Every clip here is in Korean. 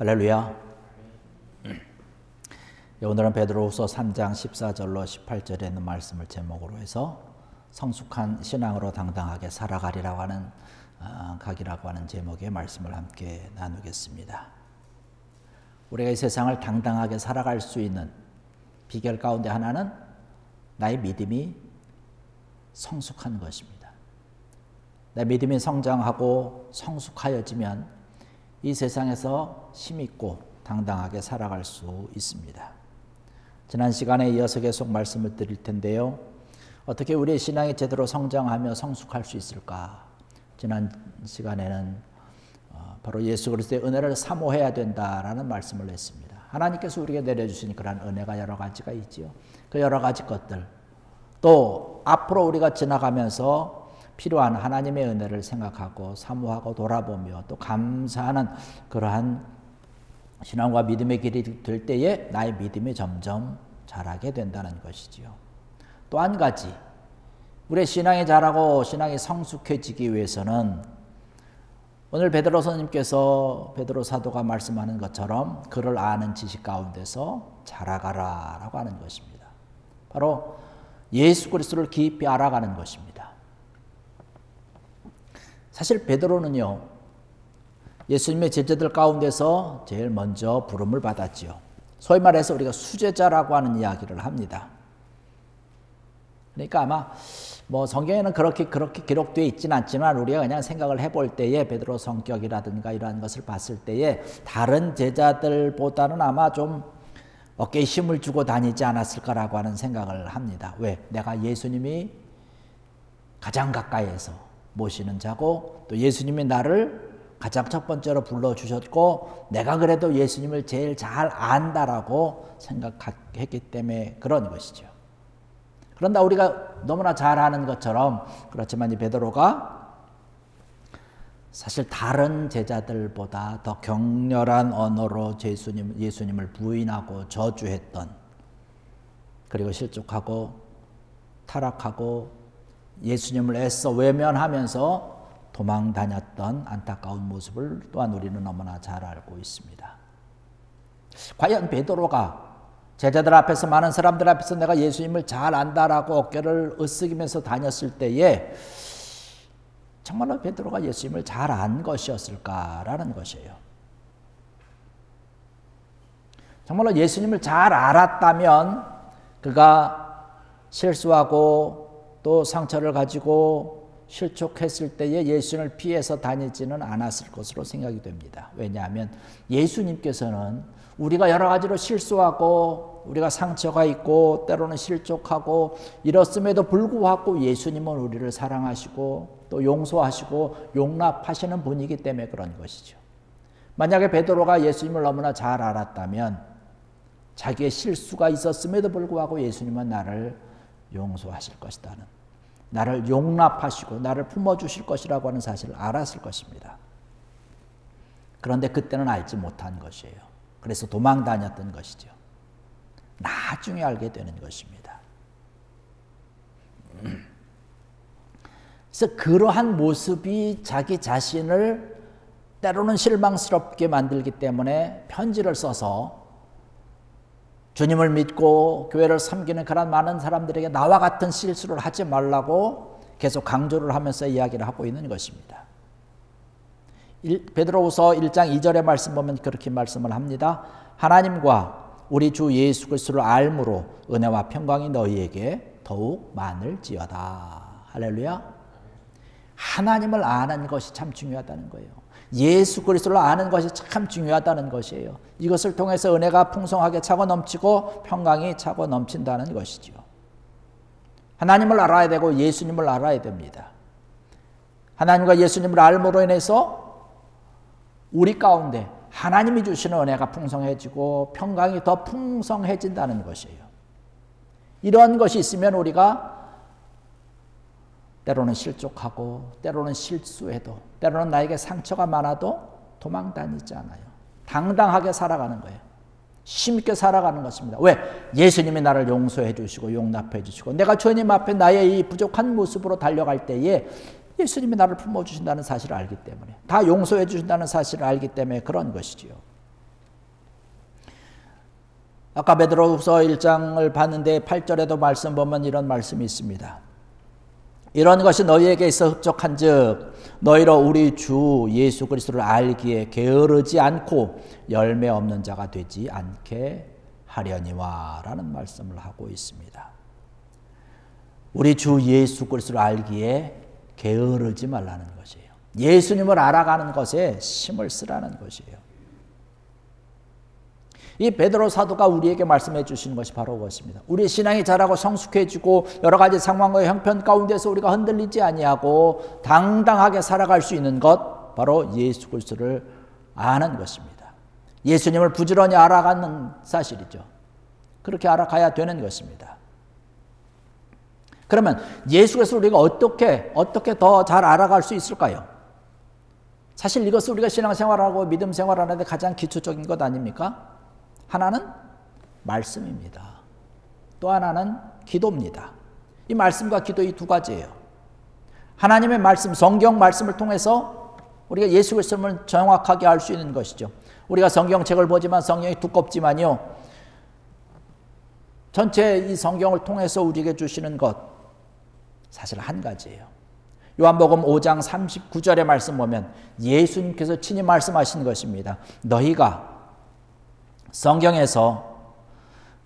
할렐루야. 오늘은 베드로후서 3장 14절로 18절에 있는 말씀을 제목으로 해서 성숙한 신앙으로 당당하게 살아가리라고 하는 각이라고 하는 제목의 말씀을 함께 나누겠습니다. 우리가 이 세상을 당당하게 살아갈 수 있는 비결 가운데 하나는 나의 믿음이 성숙한 것입니다. 내 믿음이 성장하고 성숙하여지면 이 세상에서 힘있고 당당하게 살아갈 수 있습니다. 지난 시간에 이어서 계속 말씀을 드릴 텐데요. 어떻게 우리의 신앙이 제대로 성장하며 성숙할 수 있을까? 지난 시간에는 바로 예수 그리스도의 은혜를 사모해야 된다라는 말씀을 했습니다. 하나님께서 우리에게 내려주신 그런 은혜가 여러 가지가 있지요. 그 여러 가지 것들, 또 앞으로 우리가 지나가면서 필요한 하나님의 은혜를 생각하고 사모하고 돌아보며 또 감사하는 그러한 신앙과 믿음의 길이 될 때에 나의 믿음이 점점 자라게 된다는 것이지요. 또 한 가지, 우리의 신앙이 자라고 신앙이 성숙해지기 위해서는 오늘 베드로 선생님께서 베드로 사도가 말씀하는 것처럼 그를 아는 지식 가운데서 자라가라라고 하는 것입니다. 바로 예수 그리스도를 깊이 알아가는 것입니다. 사실 베드로는요, 예수님의 제자들 가운데서 제일 먼저 부름을 받았지요. 소위 말해서 우리가 수제자라고 하는 이야기를 합니다. 그러니까 아마 성경에는 그렇게 기록되어 있지는 않지만 우리가 그냥 생각을 해볼 때에 베드로 성격이라든가 이러한 것을 봤을 때에 다른 제자들보다는 아마 좀 어깨에 힘을 주고 다니지 않았을까라고 하는 생각을 합니다. 왜? 내가 예수님이 가장 가까이에서 모시는 자고 또 예수님이 나를 가장 첫 번째로 불러주셨고 내가 그래도 예수님을 제일 잘 안다라고 생각했기 때문에 그런 것이죠. 그런데 우리가 너무나 잘 아는 것처럼 그렇지만 이 베드로가 사실 다른 제자들보다 더 격렬한 언어로 예수님을 부인하고 저주했던, 그리고 실족하고 타락하고 예수님을 애써 외면하면서 도망 다녔던 안타까운 모습을 또한 우리는 너무나 잘 알고 있습니다. 과연 베드로가 제자들 앞에서, 많은 사람들 앞에서 내가 예수님을 잘 안다라고 어깨를 으쓱이면서 다녔을 때에 정말로 베드로가 예수님을 잘 안 것이었을까라는 것이에요. 정말로 예수님을 잘 알았다면 그가 실수하고 또 상처를 가지고 실족했을 때에 예수님을 피해서 다니지는 않았을 것으로 생각이 됩니다. 왜냐하면 예수님께서는 우리가 여러 가지로 실수하고 우리가 상처가 있고 때로는 실족하고 이렇음에도 불구하고 예수님은 우리를 사랑하시고 또 용서하시고 용납하시는 분이기 때문에 그런 것이죠. 만약에 베드로가 예수님을 너무나 잘 알았다면 자기의 실수가 있었음에도 불구하고 예수님은 나를 용서하실 것이다는, 나를 용납하시고 나를 품어주실 것이라고 하는 사실을 알았을 것입니다. 그런데 그때는 알지 못한 것이에요. 그래서 도망 다녔던 것이죠. 나중에 알게 되는 것입니다. 그래서 그러한 모습이 자기 자신을 때로는 실망스럽게 만들기 때문에 편지를 써서 주님을 믿고 교회를 섬기는 그런 많은 사람들에게 나와 같은 실수를 하지 말라고 계속 강조를 하면서 이야기를 하고 있는 것입니다. 베드로후서 1장 2절의 말씀 보면 그렇게 말씀을 합니다. 하나님과 우리 주 예수 그리스도를 알므로 은혜와 평강이 너희에게 더욱 많을지어다. 할렐루야. 하나님을 아는 것이 참 중요하다는 거예요. 예수 그리스도를 아는 것이 참 중요하다는 것이에요. 이것을 통해서 은혜가 풍성하게 차고 넘치고 평강이 차고 넘친다는 것이죠. 하나님을 알아야 되고 예수님을 알아야 됩니다. 하나님과 예수님을 알므로 인해서 우리 가운데 하나님이 주시는 은혜가 풍성해지고 평강이 더 풍성해진다는 것이에요. 이런 것이 있으면 우리가 때로는 실족하고 때로는 실수해도 때로는 나에게 상처가 많아도 도망 다니지 않아요. 당당하게 살아가는 거예요. 힘있게 살아가는 것입니다. 왜? 예수님이 나를 용서해 주시고 용납해 주시고 내가 주님 앞에 나의 이 부족한 모습으로 달려갈 때에 예수님이 나를 품어주신다는 사실을 알기 때문에, 다 용서해 주신다는 사실을 알기 때문에 그런 것이지요. 아까 베드로후서 1장을 봤는데 8절에도 말씀 보면 이런 말씀이 있습니다. 이런 것이 너희에게 있어 흡족한즉 너희로 우리 주 예수 그리스도를 알기에 게으르지 않고 열매 없는 자가 되지 않게 하려니와 라는 말씀을 하고 있습니다. 우리 주 예수 그리스도를 알기에 게으르지 말라는 것이에요. 예수님을 알아가는 것에 힘을 쓰라는 것이에요. 이 베드로 사도가 우리에게 말씀해 주시는 것이 바로 그것입니다. 우리 신앙이 자라고 성숙해지고 여러 가지 상황과 형편 가운데서 우리가 흔들리지 아니하고 당당하게 살아갈 수 있는 것, 바로 예수 그리스도를 아는 것입니다. 예수님을 부지런히 알아가는 사실이죠. 그렇게 알아가야 되는 것입니다. 그러면 예수 그리스도를 우리가 어떻게 더 잘 알아갈 수 있을까요? 사실 이것은 우리가 신앙생활하고 믿음 생활하는데 가장 기초적인 것 아닙니까? 하나는 말씀입니다. 또 하나는 기도입니다. 이 말씀과 기도 이 두 가지예요. 하나님의 말씀, 성경 말씀을 통해서 우리가 예수 그리스도를 정확하게 알 수 있는 것이죠. 우리가 성경책을 보지만 성경이 두껍지만요, 전체 이 성경을 통해서 우리에게 주시는 것 사실 한 가지예요. 요한복음 5장 39절의 말씀 보면 예수님께서 친히 말씀하신 것입니다. 너희가 성경에서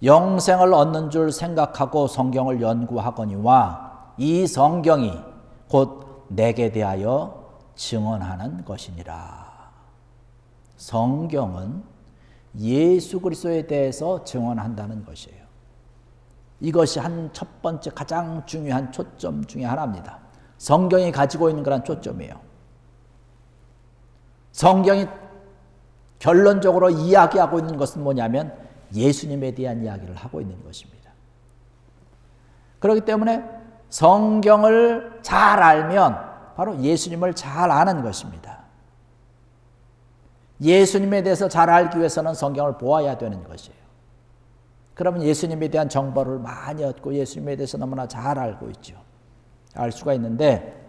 영생을 얻는 줄 생각하고 성경을 연구하거니와 이 성경이 곧 내게 대하여 증언하는 것이니라. 성경은 예수 그리스도에 대해서 증언한다는 것이에요. 이것이 한 첫 번째 가장 중요한 초점 중에 하나입니다. 성경이 가지고 있는 그런 초점이에요. 성경이 결론적으로 이야기하고 있는 것은 뭐냐면 예수님에 대한 이야기를 하고 있는 것입니다. 그렇기 때문에 성경을 잘 알면 바로 예수님을 잘 아는 것입니다. 예수님에 대해서 잘 알기 위해서는 성경을 보아야 되는 것이에요. 그러면 예수님에 대한 정보를 많이 얻고 예수님에 대해서 너무나 잘 알고 있죠. 알 수가 있는데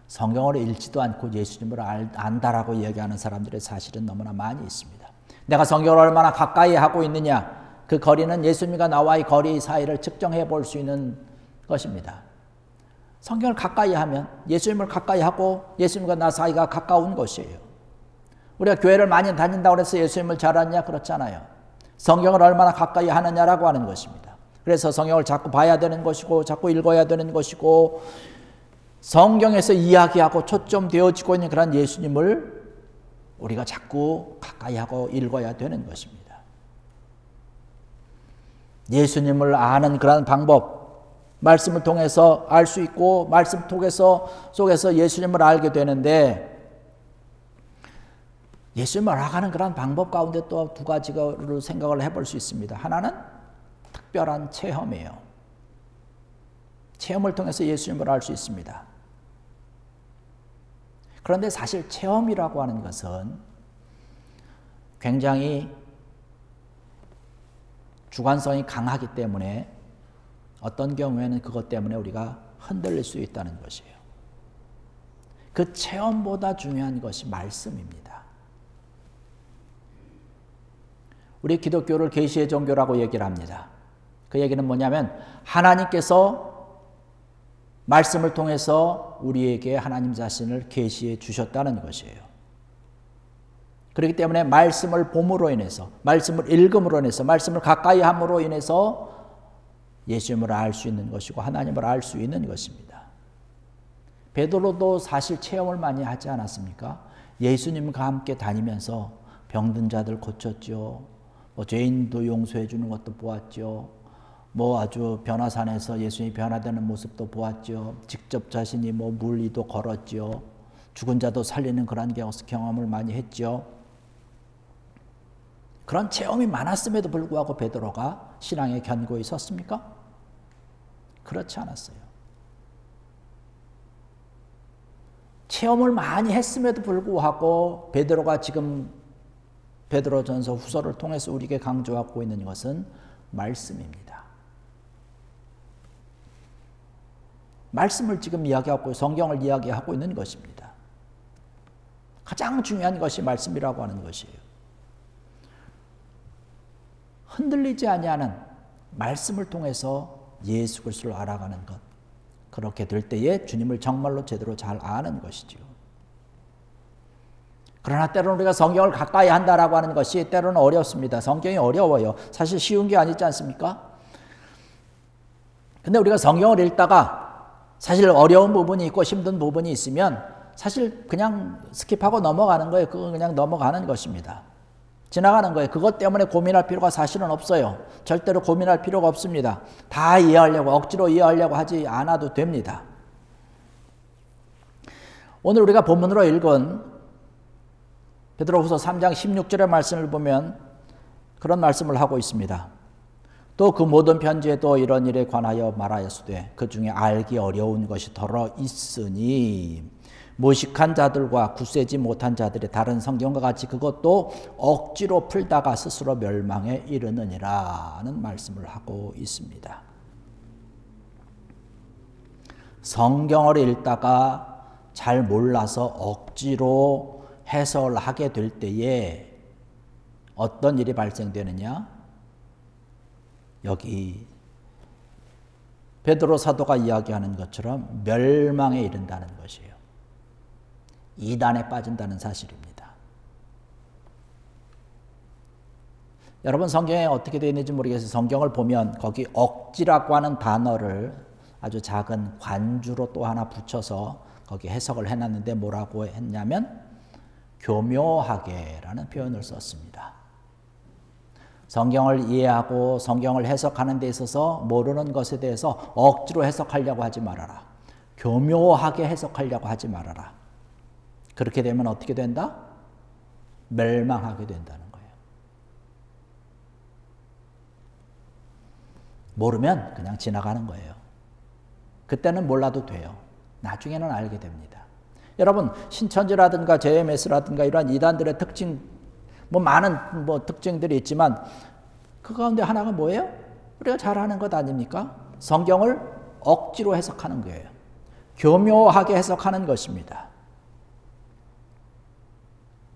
성경을 읽지도 않고 예수님을 안다라고 얘기하는 사람들의 사실은 너무나 많이 있습니다. 내가 성경을 얼마나 가까이 하고 있느냐, 그 거리는 예수님과 나와의 거리 사이를 측정해 볼 수 있는 것입니다. 성경을 가까이 하면 예수님을 가까이 하고 예수님과 나 사이가 가까운 것이에요. 우리가 교회를 많이 다닌다고 해서 예수님을 잘 아느냐? 그렇잖아요. 성경을 얼마나 가까이 하느냐라고 하는 것입니다. 그래서 성경을 자꾸 봐야 되는 것이고 자꾸 읽어야 되는 것이고 성경에서 이야기하고 초점되어지고 있는 그런 예수님을 우리가 자꾸 가까이 하고 읽어야 되는 것입니다. 예수님을 아는 그런 방법, 말씀을 통해서 알 수 있고 말씀 속에서 예수님을 알게 되는데 예수님을 알아가는 그런 방법 가운데 또 두 가지를 생각을 해볼 수 있습니다. 하나는 특별한 체험이에요. 체험을 통해서 예수님을 알 수 있습니다. 그런데 사실 체험이라고 하는 것은 굉장히 주관성이 강하기 때문에 어떤 경우에는 그것 때문에 우리가 흔들릴 수 있다는 것이에요. 그 체험보다 중요한 것이 말씀입니다. 우리 기독교를 계시의 종교라고 얘기를 합니다. 그 얘기는 뭐냐면 하나님께서 말씀을 통해서 우리에게 하나님 자신을 계시해 주셨다는 것이에요. 그렇기 때문에 말씀을 봄으로 인해서, 말씀을 읽음으로 인해서, 말씀을 가까이 함으로 인해서 예수님을 알 수 있는 것이고 하나님을 알 수 있는 것입니다. 베드로도 사실 체험을 많이 하지 않았습니까? 예수님과 함께 다니면서 병든 자들 고쳤죠. 죄인도 용서해 주는 것도 보았죠. 아주 변화산에서 예수님이 변화되는 모습도 보았죠. 직접 자신이 물 위도 걸었죠. 죽은 자도 살리는 그런 경험을 많이 했죠. 그런 체험이 많았음에도 불구하고 베드로가 신앙의 견고히 섰습니까? 그렇지 않았어요. 체험을 많이 했음에도 불구하고 베드로가 지금 베드로전서 후서를 통해서 우리에게 강조하고 있는 것은 말씀입니다. 말씀을 지금 이야기하고 성경을 이야기하고 있는 것입니다. 가장 중요한 것이 말씀이라고 하는 것이에요. 흔들리지 아니하는 말씀을 통해서 예수 그리스도를 알아가는 것. 그렇게 될 때에 주님을 정말로 제대로 잘 아는 것이죠. 그러나 때로는 우리가 성경을 가까이 한다라고 하는 것이 때로는 어렵습니다. 성경이 어려워요. 사실 쉬운 게 아니지 않습니까? 근데 우리가 성경을 읽다가 사실 어려운 부분이 있고 힘든 부분이 있으면 사실 그냥 스킵하고 넘어가는 거예요. 그건 그냥 넘어가는 것입니다. 지나가는 거예요. 그것 때문에 고민할 필요가 사실은 없어요. 절대로 고민할 필요가 없습니다. 다 이해하려고 억지로 이해하려고 하지 않아도 됩니다. 오늘 우리가 본문으로 읽은 베드로후서 3장 16절의 말씀을 보면 그런 말씀을 하고 있습니다. 또 그 모든 편지에도 이런 일에 관하여 말하였으되 그 중에 알기 어려운 것이 더러 있으니 무식한 자들과 굳세지 못한 자들이 다른 성경과 같이 그것도 억지로 풀다가 스스로 멸망에 이르느니라는 말씀을 하고 있습니다. 성경을 읽다가 잘 몰라서 억지로 해석을 하게 될 때에 어떤 일이 발생되느냐? 여기 베드로 사도가 이야기하는 것처럼 멸망에 이른다는 것이에요. 이단에 빠진다는 사실입니다. 여러분 성경에 어떻게 되어 있는지 모르겠어요. 성경을 보면 거기 억지라고 하는 단어를 아주 작은 관주로 또 하나 붙여서 거기 해석을 해놨는데 뭐라고 했냐면 교묘하게라는 표현을 썼습니다. 성경을 이해하고 성경을 해석하는 데 있어서 모르는 것에 대해서 억지로 해석하려고 하지 말아라. 교묘하게 해석하려고 하지 말아라. 그렇게 되면 어떻게 된다? 멸망하게 된다는 거예요. 모르면 그냥 지나가는 거예요. 그때는 몰라도 돼요. 나중에는 알게 됩니다. 여러분 신천지라든가 JMS라든가 이러한 이단들의 특징 많은 특징들이 있지만 그 가운데 하나가 뭐예요? 우리가 잘하는 것 아닙니까? 성경을 억지로 해석하는 거예요. 교묘하게 해석하는 것입니다.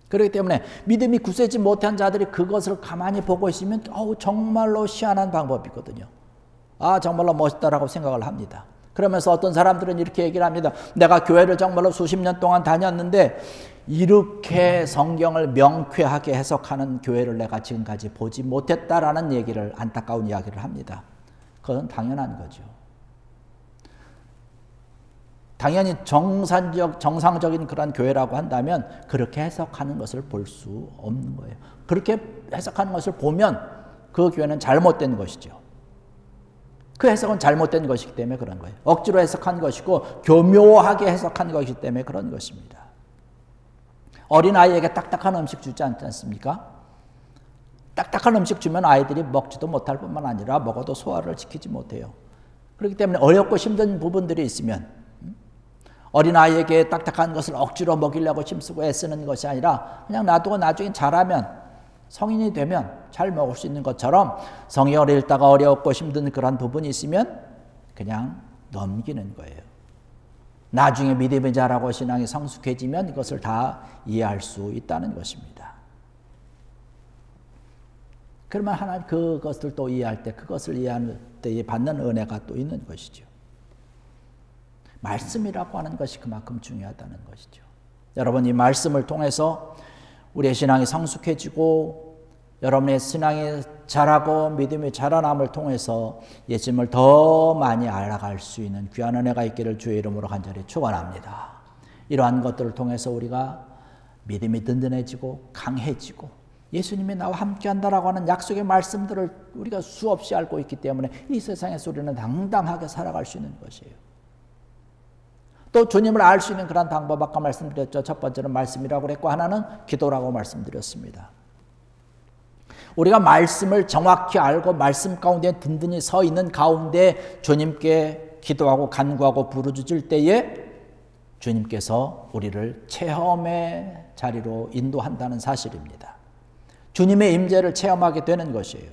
그렇기 때문에 믿음이 굳세지 못한 자들이 그것을 가만히 보고 있으면 정말로 희한한 방법이거든요. 정말로 멋있다라고 생각을 합니다. 그러면서 어떤 사람들은 이렇게 얘기를 합니다. 내가 교회를 정말로 수십 년 동안 다녔는데 이렇게 성경을 명쾌하게 해석하는 교회를 내가 지금까지 보지 못했다라는 얘기를 안타까운 이야기를 합니다. 그건 당연한 거죠. 당연히 정상적인 그런 교회라고 한다면 그렇게 해석하는 것을 볼 수 없는 거예요. 그렇게 해석하는 것을 보면 그 교회는 잘못된 것이죠. 그 해석은 잘못된 것이기 때문에 그런 거예요. 억지로 해석한 것이고 교묘하게 해석한 것이기 때문에 그런 것입니다. 어린아이에게 딱딱한 음식 주지 않지 않습니까? 딱딱한 음식 주면 아이들이 먹지도 못할 뿐만 아니라 먹어도 소화를 지키지 못해요. 그렇기 때문에 어렵고 힘든 부분들이 있으면 어린아이에게 딱딱한 것을 억지로 먹이려고 힘쓰고 애쓰는 것이 아니라 그냥 놔두고 나중에 자라면 성인이 되면 잘 먹을 수 있는 것처럼 성경을 읽다가 어렵고 힘든 그런 부분이 있으면 그냥 넘기는 거예요. 나중에 믿음이 자라고 신앙이 성숙해지면 이것을 다 이해할 수 있다는 것입니다. 그러면 하나님 그것을 또 이해할 때 그것을 이해할 때에 받는 은혜가 또 있는 것이죠. 말씀이라고 하는 것이 그만큼 중요하다는 것이죠. 여러분 이 말씀을 통해서 우리의 신앙이 성숙해지고 여러분의 신앙이 자라고 믿음이 자라남을 통해서 예수님을 더 많이 알아갈 수 있는 귀한 은혜가 있기를 주의 이름으로 간절히 축원합니다. 이러한 것들을 통해서 우리가 믿음이 든든해지고 강해지고 예수님이 나와 함께한다라고 하는 약속의 말씀들을 우리가 수없이 알고 있기 때문에 이 세상에서 우리는 당당하게 살아갈 수 있는 것이에요. 또 주님을 알 수 있는 그런 방법 아까 말씀드렸죠. 첫 번째는 말씀이라고 그랬고 하나는 기도라고 말씀드렸습니다. 우리가 말씀을 정확히 알고 말씀 가운데 든든히 서 있는 가운데 주님께 기도하고 간구하고 부르짖을 때에 주님께서 우리를 체험의 자리로 인도한다는 사실입니다. 주님의 임재를 체험하게 되는 것이에요.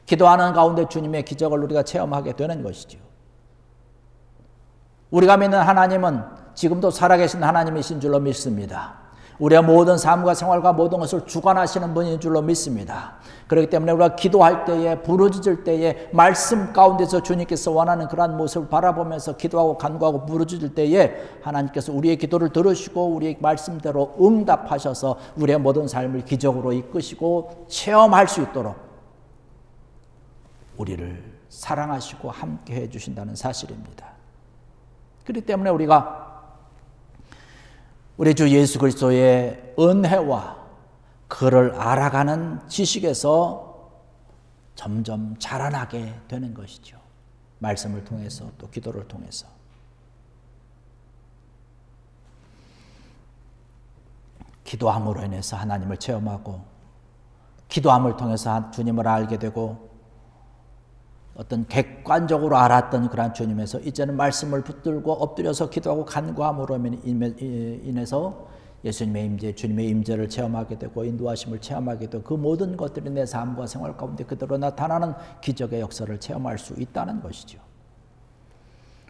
기도하는 가운데 주님의 기적을 우리가 체험하게 되는 것이죠. 우리가 믿는 하나님은 지금도 살아계신 하나님이신 줄로 믿습니다. 우리의 모든 삶과 생활과 모든 것을 주관하시는 분인 줄로 믿습니다. 그렇기 때문에 우리가 기도할 때에, 부르짖을 때에, 말씀 가운데서 주님께서 원하는 그러한 모습을 바라보면서 기도하고 간구하고 부르짖을 때에 하나님께서 우리의 기도를 들으시고 우리의 말씀대로 응답하셔서 우리의 모든 삶을 기적으로 이끄시고 체험할 수 있도록 우리를 사랑하시고 함께 해주신다는 사실입니다. 그렇기 때문에 우리가 우리 주 예수 그리스도의 은혜와 그를 알아가는 지식에서 점점 자라나게 되는 것이죠. 말씀을 통해서 또 기도를 통해서. 기도함으로 인해서 하나님을 체험하고 기도함을 통해서 주님을 알게 되고 어떤 객관적으로 알았던 그런 주님에서 이제는 말씀을 붙들고 엎드려서 기도하고 간구함으로 인해서 예수님의 임재, 주님의 임재를 체험하게 되고 인도하심을 체험하게 되고 그 모든 것들이 내 삶과 생활 가운데 그대로 나타나는 기적의 역사를 체험할 수 있다는 것이죠.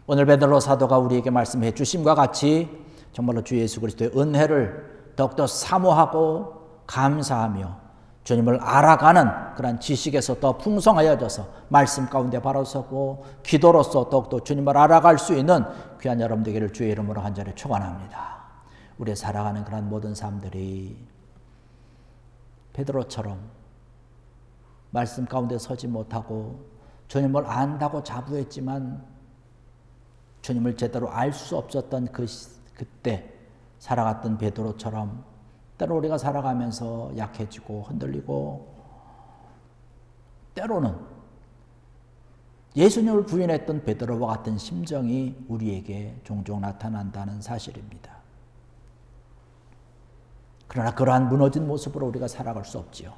오늘 베드로 사도가 우리에게 말씀해 주심과 같이 정말로 주 예수 그리스도의 은혜를 더욱더 사모하고 감사하며 주님을 알아가는 그런 지식에서 더 풍성하여져서 말씀 가운데 바로 서고 기도로서 더욱더 주님을 알아갈 수 있는 귀한 여러분 되기를 주의 이름으로 간절히 축원합니다. 우리의 살아가는 그런 모든 삶들이 베드로처럼 말씀 가운데 서지 못하고 주님을 안다고 자부했지만 주님을 제대로 알 수 없었던 그때 살아갔던 베드로처럼 때로 우리가 살아가면서 약해지고 흔들리고 때로는 예수님을 부인했던 베드로와 같은 심정이 우리에게 종종 나타난다는 사실입니다. 그러나 그러한 무너진 모습으로 우리가 살아갈 수 없지요.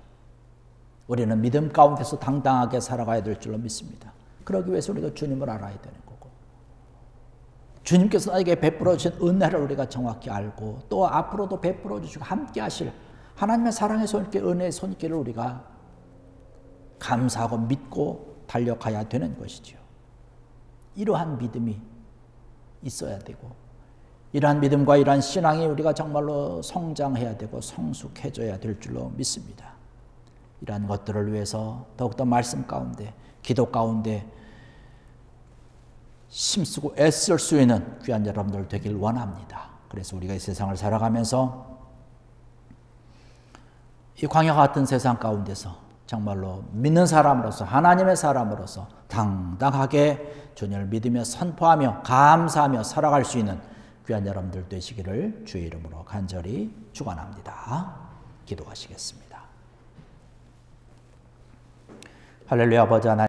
우리는 믿음 가운데서 당당하게 살아가야 될 줄로 믿습니다. 그러기 위해서 우리가 주님을 알아야 되는 거고 주님께서 나에게 베풀어 주신 은혜를 우리가 정확히 알고 또 앞으로도 베풀어 주시고 함께 하실 하나님의 사랑의 손길, 은혜의 손길을 우리가 감사하고 믿고 달려가야 되는 것이죠. 이러한 믿음이 있어야 되고 이러한 믿음과 이러한 신앙이 우리가 정말로 성장해야 되고 성숙해져야 될 줄로 믿습니다. 이러한 것들을 위해서 더욱더 말씀 가운데 기도 가운데 힘쓰고 애쓸 수 있는 귀한 여러분들 되길 원합니다. 그래서 우리가 이 세상을 살아가면서 이 광야 같은 세상 가운데서 정말로 믿는 사람으로서 하나님의 사람으로서 당당하게 주님을 믿으며 선포하며 감사하며 살아갈 수 있는 귀한 여러분들 되시기를 주의 이름으로 간절히 축원합니다. 기도하시겠습니다. 할렐루야. 아버지 하나님